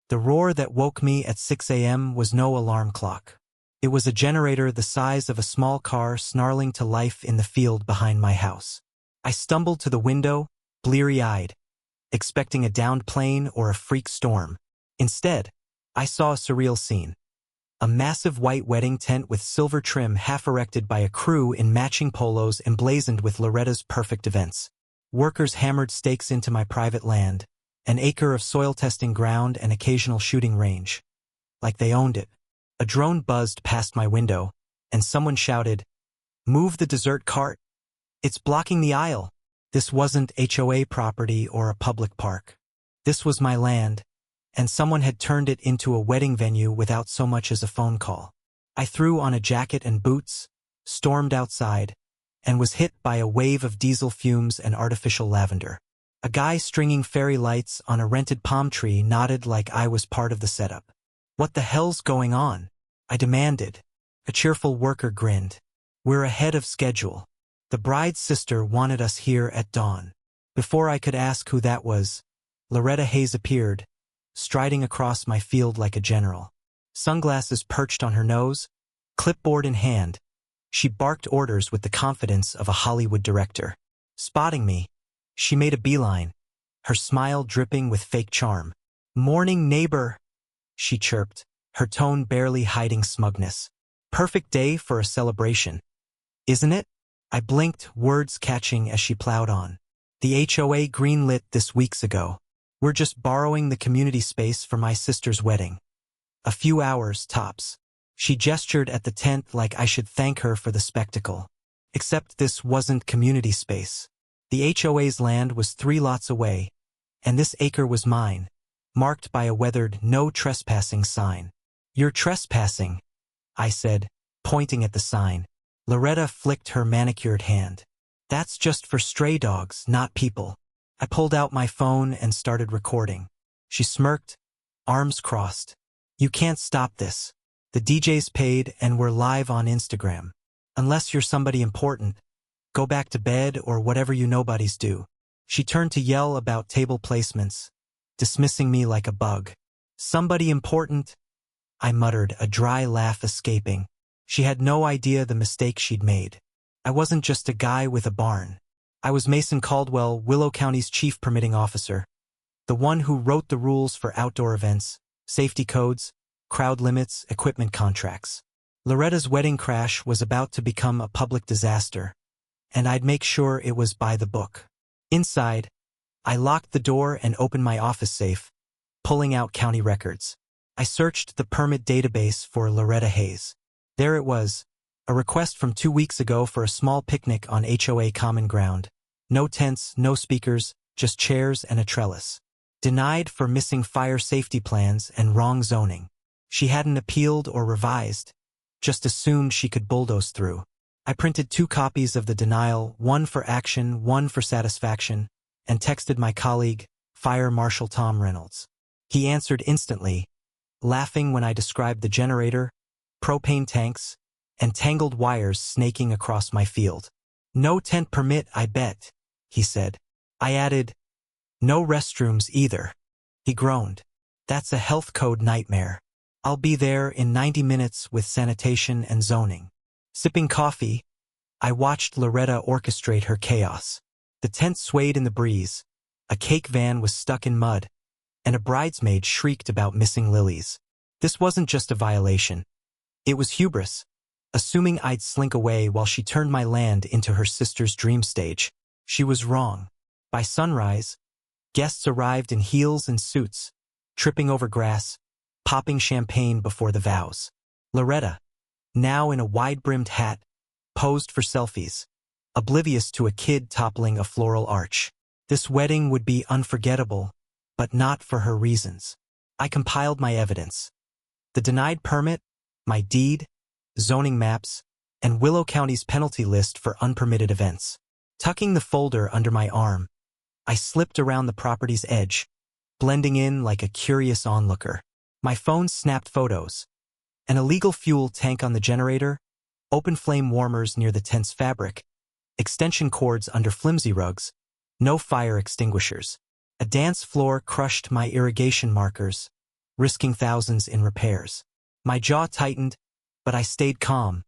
The roar that woke me at 6 a.m. was no alarm clock. It was a generator the size of a small car snarling to life in the field behind my house. I stumbled to the window, bleary-eyed, expecting a downed plane or a freak storm. Instead, I saw a surreal scene. A massive white wedding tent with silver trim half-erected by a crew in matching polos emblazoned with Loretta's perfect events. Workers hammered stakes into my private land, an acre of soil testing ground and occasional shooting range. Like they owned it. A drone buzzed past my window, and someone shouted, "Move the dessert cart! It's blocking the aisle!" This wasn't HOA property or a public park. This was my land, and someone had turned it into a wedding venue without so much as a phone call. I threw on a jacket and boots, stormed outside, and was hit by a wave of diesel fumes and artificial lavender. A guy stringing fairy lights on a rented palm tree nodded like I was part of the setup. "What the hell's going on?" I demanded. A cheerful worker grinned. "We're ahead of schedule. The bride's sister wanted us here at dawn." Before I could ask who that was, Loretta Hayes appeared, striding across my field like a general. Sunglasses perched on her nose, clipboard in hand, she barked orders with the confidence of a Hollywood director. Spotting me, she made a beeline, her smile dripping with fake charm. "Morning, neighbor," she chirped, her tone barely hiding smugness. "Perfect day for a celebration, isn't it?" I blinked, words catching as she plowed on. "The HOA greenlit this weeks ago. We're just borrowing the community space for my sister's wedding. A few hours, tops." She gestured at the tent like I should thank her for the spectacle. Except this wasn't community space. The HOA's land was 3 lots away, and this acre was mine, marked by a weathered "No Trespassing" sign. "You're trespassing," I said, pointing at the sign. Loretta flicked her manicured hand. "That's just for stray dogs, not people." I pulled out my phone and started recording. She smirked, arms crossed. "You can't stop this. The DJ's paid and we're live on Instagram. Unless you're somebody important, go back to bed or whatever you nobodies do." She turned to yell about table placements, dismissing me like a bug. "Somebody important?" I muttered, a dry laugh escaping. She had no idea the mistake she'd made. I wasn't just a guy with a barn. I was Mason Caldwell, Willow County's chief permitting officer, the one who wrote the rules for outdoor events, safety codes, crowd limits, equipment contracts. Loretta's wedding crash was about to become a public disaster, and I'd make sure it was by the book. Inside, I locked the door and opened my office safe, pulling out county records. I searched the permit database for Loretta Hayes. There it was, a request from 2 weeks ago for a small picnic on HOA common ground. No tents, no speakers, just chairs and a trellis. Denied for missing fire safety plans and wrong zoning. She hadn't appealed or revised, just assumed she could bulldoze through. I printed 2 copies of the denial, one for action, one for satisfaction, and texted my colleague, Fire Marshal Tom Reynolds. He answered instantly, laughing when I described the generator, propane tanks, and tangled wires snaking across my field. "No tent permit, I bet," he said. I added, "No restrooms either." He groaned. "That's a health code nightmare. I'll be there in 90 minutes with sanitation and zoning." Sipping coffee, I watched Loretta orchestrate her chaos. The tent swayed in the breeze, a cake van was stuck in mud, and a bridesmaid shrieked about missing lilies. This wasn't just a violation. It was hubris, assuming I'd slink away while she turned my land into her sister's dream stage. She was wrong. By sunrise, guests arrived in heels and suits, tripping over grass, popping champagne before the vows. Loretta, now in a wide-brimmed hat, posed for selfies, oblivious to a kid toppling a floral arch. This wedding would be unforgettable, but not for her reasons. I compiled my evidence. The denied permit, my deed, zoning maps, and Willow County's penalty list for unpermitted events. Tucking the folder under my arm, I slipped around the property's edge, blending in like a curious onlooker. My phone snapped photos. An illegal fuel tank on the generator, open flame warmers near the tent's fabric, extension cords under flimsy rugs, no fire extinguishers. A dance floor crushed my irrigation markers, risking thousands in repairs. My jaw tightened, but I stayed calm,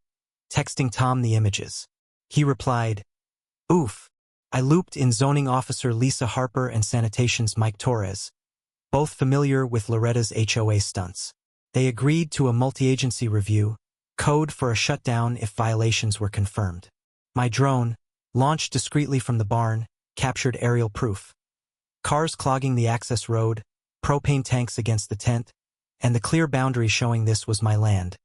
texting Tom the images. He replied, "Oof." I looped in Zoning Officer Lisa Harper and Sanitation's Mike Torres, both familiar with Loretta's HOA stunts. They agreed to a multi-agency review, code for a shutdown if violations were confirmed. My drone, launched discreetly from the barn, captured aerial proof. Cars clogging the access road, propane tanks against the tent, and the clear boundary showing this was my land,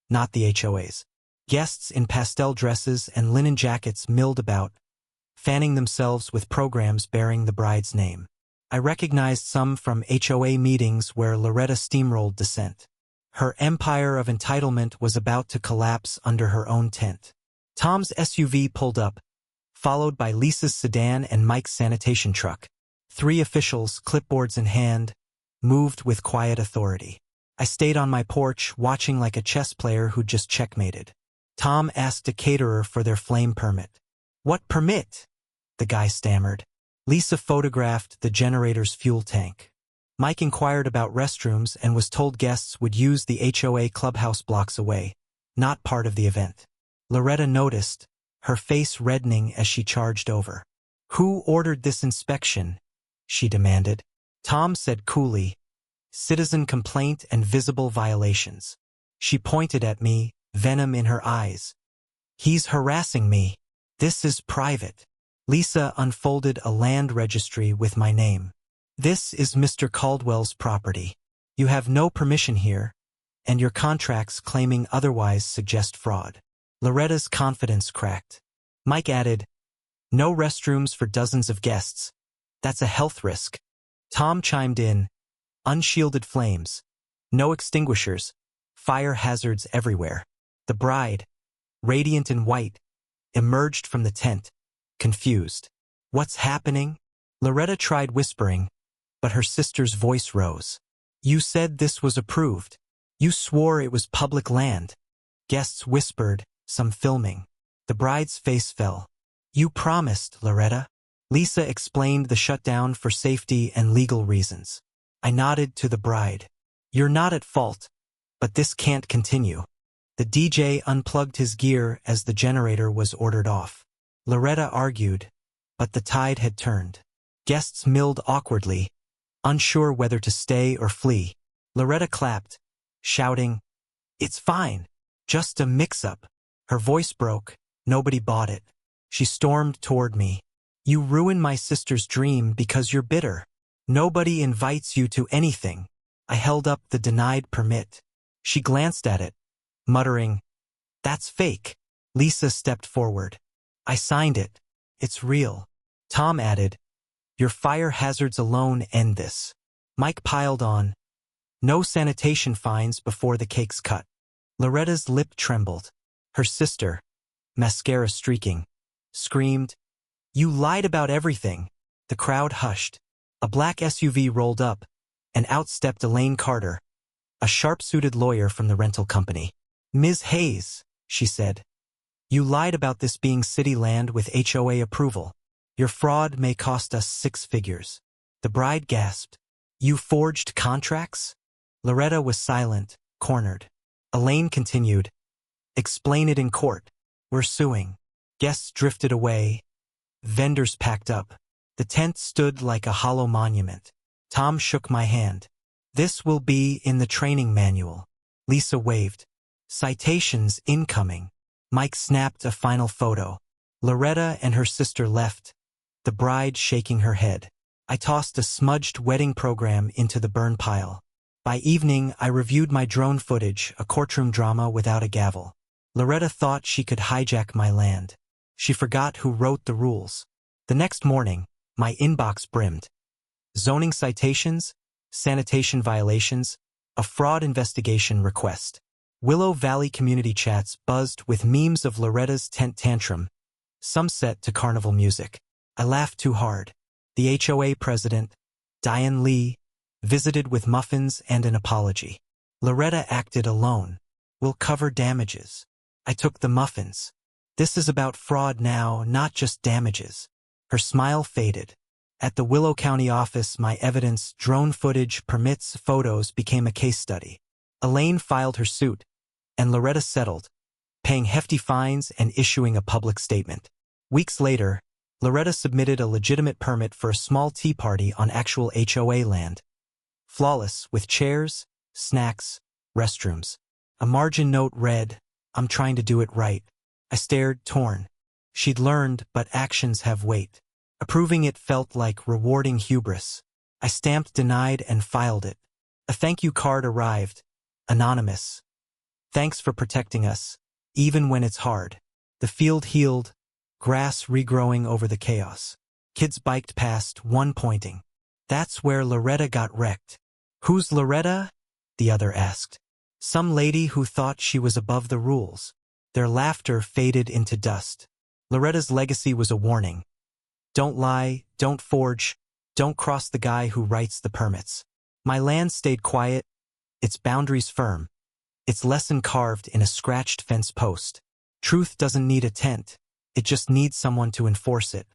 not the HOA's. Guests in pastel dresses and linen jackets milled about, fanning themselves with programs bearing the bride's name. I recognized some from HOA meetings where Loretta steamrolled dissent. Her empire of entitlement was about to collapse under her own tent. Tom's SUV pulled up, followed by Lisa's sedan and Mike's sanitation truck. 3 officials, clipboards in hand, moved with quiet authority. I stayed on my porch, watching like a chess player who'd just checkmated. Tom asked a caterer for their flame permit. "What permit?" the guy stammered. Lisa photographed the generator's fuel tank. Mike inquired about restrooms and was told guests would use the HOA clubhouse blocks away, not part of the event. Loretta noticed, her face reddening as she charged over. "Who ordered this inspection?" she demanded. Tom said coolly, "Citizen complaint and visible violations." She pointed at me, venom in her eyes. "He's harassing me. This is private." Lisa unfolded a land registry with my name. "This is Mr. Caldwell's property. You have no permission here, and your contracts claiming otherwise suggest fraud." Loretta's confidence cracked. Mike added, "No restrooms for dozens of guests. That's a health risk." Tom chimed in, "Unshielded flames. No extinguishers. Fire hazards everywhere." The bride, radiant in white, emerged from the tent, confused. "What's happening?" Loretta tried whispering, but her sister's voice rose. "You said this was approved. You swore it was public land." Guests whispered, some filming. The bride's face fell. "You promised, Loretta." Lisa explained the shutdown for safety and legal reasons. I nodded to the bride. "You're not at fault, but this can't continue." The DJ unplugged his gear as the generator was ordered off. Loretta argued, but the tide had turned. Guests milled awkwardly, unsure whether to stay or flee. Loretta clapped, shouting, "It's fine. Just a mix-up." Her voice broke. Nobody bought it. She stormed toward me. "You ruined my sister's dream because you're bitter. Nobody invites you to anything." I held up the denied permit. She glanced at it, muttering, "That's fake." Lisa stepped forward. "I signed it. It's real." Tom added, "Your fire hazards alone end this." Mike piled on, "No sanitation fines before the cake's cut." Loretta's lip trembled. Her sister, mascara streaking, screamed, "You lied about everything." The crowd hushed. A black SUV rolled up, and out stepped Elaine Carter, a sharp-suited lawyer from the rental company. "Ms. Hayes," she said, "you lied about this being city land with HOA approval. Your fraud may cost us 6 figures." The bride gasped, "You forged contracts?" Loretta was silent, cornered. Elaine continued, "Explain it in court. We're suing." Guests drifted away. Vendors packed up. The tent stood like a hollow monument. Tom shook my hand. "This will be in the training manual." Lisa waved. "Citations incoming." Mike snapped a final photo. Loretta and her sister left, the bride shaking her head. I tossed a smudged wedding program into the burn pile. By evening, I reviewed my drone footage, a courtroom drama without a gavel. Loretta thought she could hijack my land. She forgot who wrote the rules. The next morning, my inbox brimmed. Zoning citations, sanitation violations, a fraud investigation request. Willow Valley community chats buzzed with memes of Loretta's tent tantrum, some set to carnival music. I laughed too hard. The HOA president, Diane Lee, visited with muffins and an apology. Loretta acted alone. "We'll cover damages." I took the muffins. "This is about fraud now, not just damages." Her smile faded. At the Willow County office, my evidence, drone footage, permits, photos became a case study. Elaine filed her suit, and Loretta settled, paying hefty fines and issuing a public statement. Weeks later, Loretta submitted a legitimate permit for a small tea party on actual HOA land. Flawless, with chairs, snacks, restrooms. A margin note read, "I'm trying to do it right." I stared, torn. She'd learned, but actions have weight. Approving it felt like rewarding hubris. I stamped denied and filed it. A thank you card arrived. Anonymous. "Thanks for protecting us, even when it's hard." The field healed, grass regrowing over the chaos. Kids biked past, one pointing. "That's where Loretta got wrecked." "Who's Loretta?" the other asked. "Some lady who thought she was above the rules." Their laughter faded into dust. Loretta's legacy was a warning. Don't lie, don't forge, don't cross the guy who writes the permits. My land stayed quiet, its boundaries firm, its lesson carved in a scratched fence post. Truth doesn't need a tent, it just needs someone to enforce it.